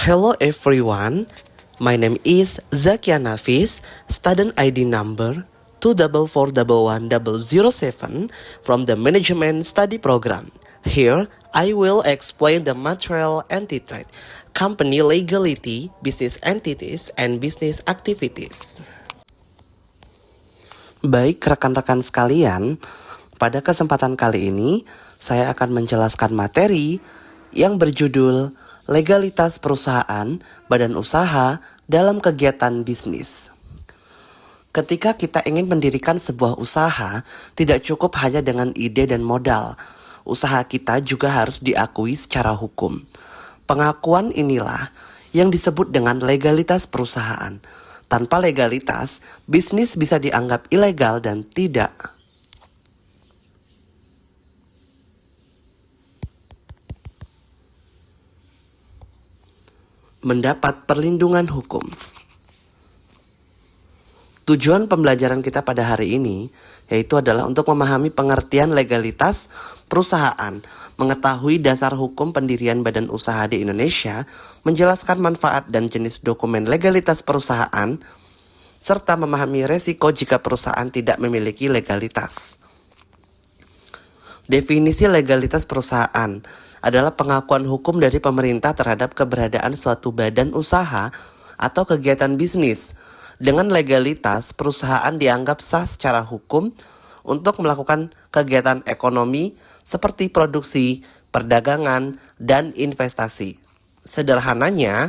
Hello everyone, my name is Zakia Nafis, student ID number 2441107 from the Management Study Program. Here, I will explain the material entity, company legality, business entities, and business activities. Baik rekan-rekan sekalian, pada kesempatan kali ini saya akan menjelaskan materi yang berjudul legalitas perusahaan, badan usaha dalam kegiatan bisnis. Ketika kita ingin mendirikan sebuah usaha, tidak cukup hanya dengan ide dan modal. Usaha kita juga harus diakui secara hukum. Pengakuan inilah yang disebut dengan legalitas perusahaan. Tanpa legalitas, bisnis bisa dianggap ilegal dan tidak mendapat perlindungan hukum. Tujuan pembelajaran kita pada hari ini yaitu adalah untuk memahami pengertian legalitas perusahaan, mengetahui dasar hukum pendirian badan usaha di Indonesia, menjelaskan manfaat dan jenis dokumen legalitas perusahaan, serta memahami resiko jika perusahaan tidak memiliki legalitas. Definisi legalitas perusahaan adalah pengakuan hukum dari pemerintah terhadap keberadaan suatu badan usaha atau kegiatan bisnis. Dengan legalitas, perusahaan dianggap sah secara hukum untuk melakukan kegiatan ekonomi seperti produksi, perdagangan, dan investasi. Sederhananya,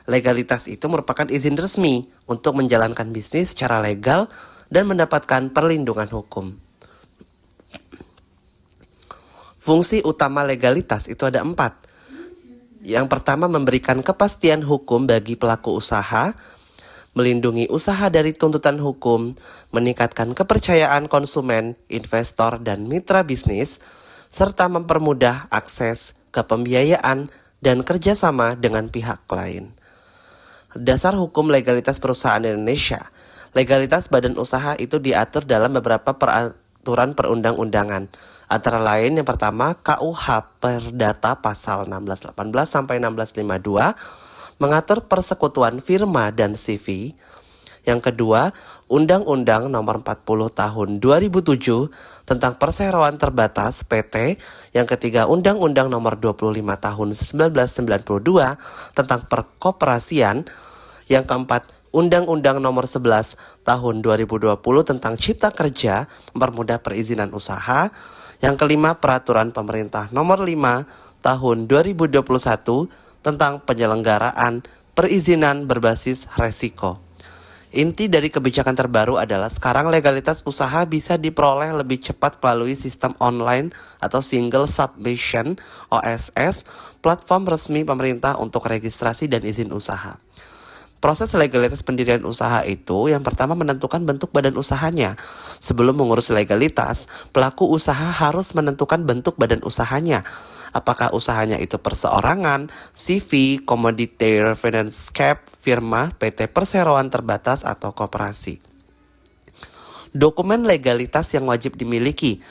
legalitas itu merupakan izin resmi untuk menjalankan bisnis secara legal dan mendapatkan perlindungan hukum. Fungsi utama legalitas itu ada 4. Yang pertama, memberikan kepastian hukum bagi pelaku usaha, melindungi usaha dari tuntutan hukum, meningkatkan kepercayaan konsumen, investor, dan mitra bisnis, serta mempermudah akses ke pembiayaan dan kerjasama dengan pihak lain. Dasar hukum legalitas perusahaan Indonesia. Legalitas badan usaha itu diatur dalam beberapa peraturan perundang-undangan. Antara lain yang pertama, KUH Perdata pasal 1618 sampai 1652 mengatur persekutuan firma dan CV. Yang kedua, Undang-Undang Nomor 40 Tahun 2007 tentang Perseroan Terbatas PT. Yang ketiga, Undang-Undang Nomor 25 Tahun 1992 tentang Perkoperasian. Yang keempat, Undang-Undang Nomor 11 Tahun 2020 tentang Cipta Kerja, mempermudah perizinan usaha. Yang kelima, Peraturan Pemerintah Nomor 5 Tahun 2021 tentang penyelenggaraan perizinan berbasis resiko. Inti dari kebijakan terbaru adalah sekarang legalitas usaha bisa diperoleh lebih cepat melalui sistem online atau Single Submission (OSS), platform resmi pemerintah untuk registrasi dan izin usaha. Proses legalitas pendirian usaha itu yang pertama menentukan bentuk badan usahanya. Sebelum mengurus legalitas, pelaku usaha harus menentukan bentuk badan usahanya. Apakah usahanya itu perseorangan, CV, komoditer, finance cap, firma, PT Perseroan Terbatas, atau koperasi. Dokumen legalitas yang wajib dimiliki.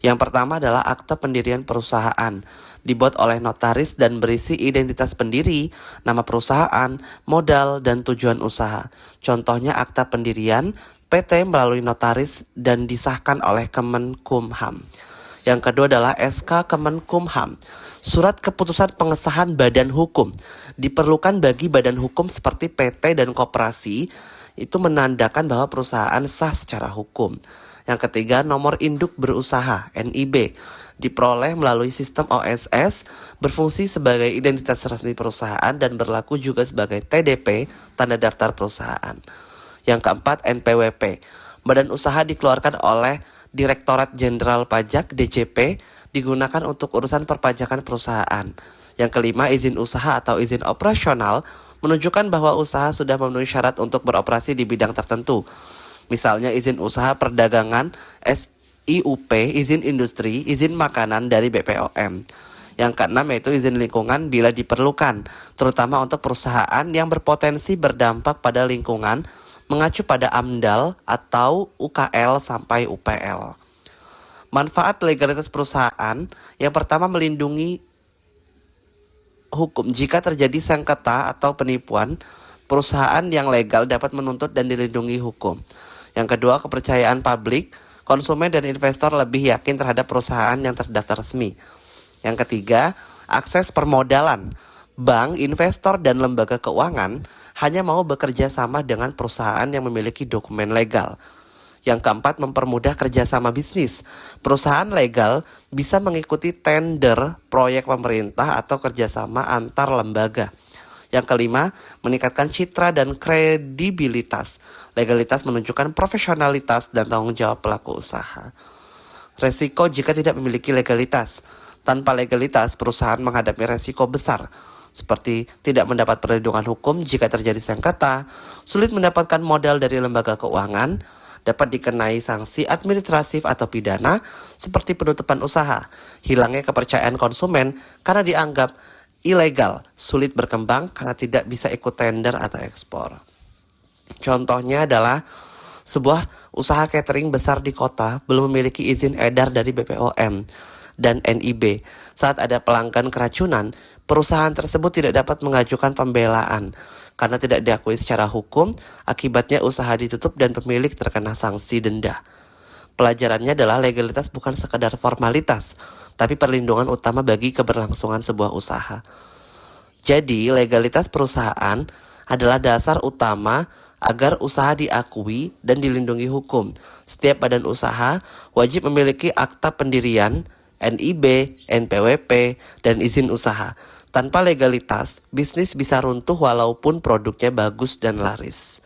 Yang pertama adalah akta pendirian perusahaan. Dibuat oleh notaris dan berisi identitas pendiri, nama perusahaan, modal, dan tujuan usaha. Contohnya akta pendirian PT melalui notaris dan disahkan oleh Kemenkumham. Yang kedua adalah SK Kemenkumham, surat keputusan pengesahan badan hukum. Diperlukan bagi badan hukum seperti PT dan koperasi, itu menandakan bahwa perusahaan sah secara hukum. Yang ketiga, nomor induk berusaha, NIB, diperoleh melalui sistem OSS, berfungsi sebagai identitas resmi perusahaan dan berlaku juga sebagai TDP, tanda daftar perusahaan. Yang keempat, NPWP, badan usaha dikeluarkan oleh Direktorat Jenderal Pajak (DJP), digunakan untuk urusan perpajakan perusahaan. Yang kelima, izin usaha atau izin operasional menunjukkan bahwa usaha sudah memenuhi syarat untuk beroperasi di bidang tertentu. Misalnya izin usaha perdagangan, SIUP, izin industri, izin makanan dari BPOM. Yang keenam yaitu izin lingkungan bila diperlukan, terutama untuk perusahaan yang berpotensi berdampak pada lingkungan, mengacu pada AMDAL atau UKL sampai UPL. Manfaat legalitas perusahaan, yang pertama melindungi hukum. Jika terjadi sengketa atau penipuan, perusahaan yang legal dapat menuntut dan dilindungi hukum. Yang kedua, kepercayaan publik. Konsumen dan investor lebih yakin terhadap perusahaan yang terdaftar resmi. Yang ketiga, akses permodalan. Bank, investor, dan lembaga keuangan hanya mau bekerja sama dengan perusahaan yang memiliki dokumen legal. Yang keempat, mempermudah kerjasama bisnis. Perusahaan legal bisa mengikuti tender, proyek pemerintah, atau kerjasama antar lembaga. Yang kelima, meningkatkan citra dan kredibilitas. Legalitas menunjukkan profesionalitas dan tanggung jawab pelaku usaha. Resiko jika tidak memiliki legalitas. Tanpa legalitas, perusahaan menghadapi resiko besar, seperti tidak mendapat perlindungan hukum jika terjadi sengketa, sulit mendapatkan modal dari lembaga keuangan, dapat dikenai sanksi administratif atau pidana, seperti penutupan usaha, hilangnya kepercayaan konsumen karena dianggap ilegal, sulit berkembang karena tidak bisa ikut tender atau ekspor. Contohnya adalah sebuah usaha catering besar di kota belum memiliki izin edar dari BPOM dan NIB. Saat ada pelanggan keracunan, perusahaan tersebut tidak dapat mengajukan pembelaan karena tidak diakui secara hukum. Akibatnya usaha ditutup dan pemilik terkena sanksi denda. Pelajarannya adalah legalitas bukan sekadar formalitas, tapi perlindungan utama bagi keberlangsungan sebuah usaha. Jadi, legalitas perusahaan adalah dasar utama agar usaha diakui dan dilindungi hukum. Setiap badan usaha wajib memiliki akta pendirian, NIB, NPWP, dan izin usaha. Tanpa legalitas, bisnis bisa runtuh walaupun produknya bagus dan laris.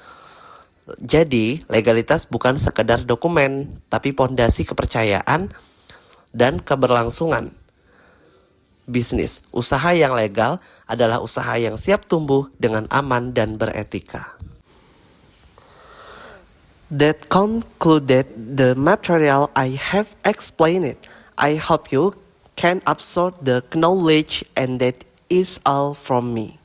Jadi, legalitas bukan sekedar dokumen, tapi pondasi kepercayaan dan keberlangsungan bisnis. Usaha yang legal adalah usaha yang siap tumbuh dengan aman dan beretika. That concluded the material I have explained. I hope you can absorb the knowledge, and that is all from me.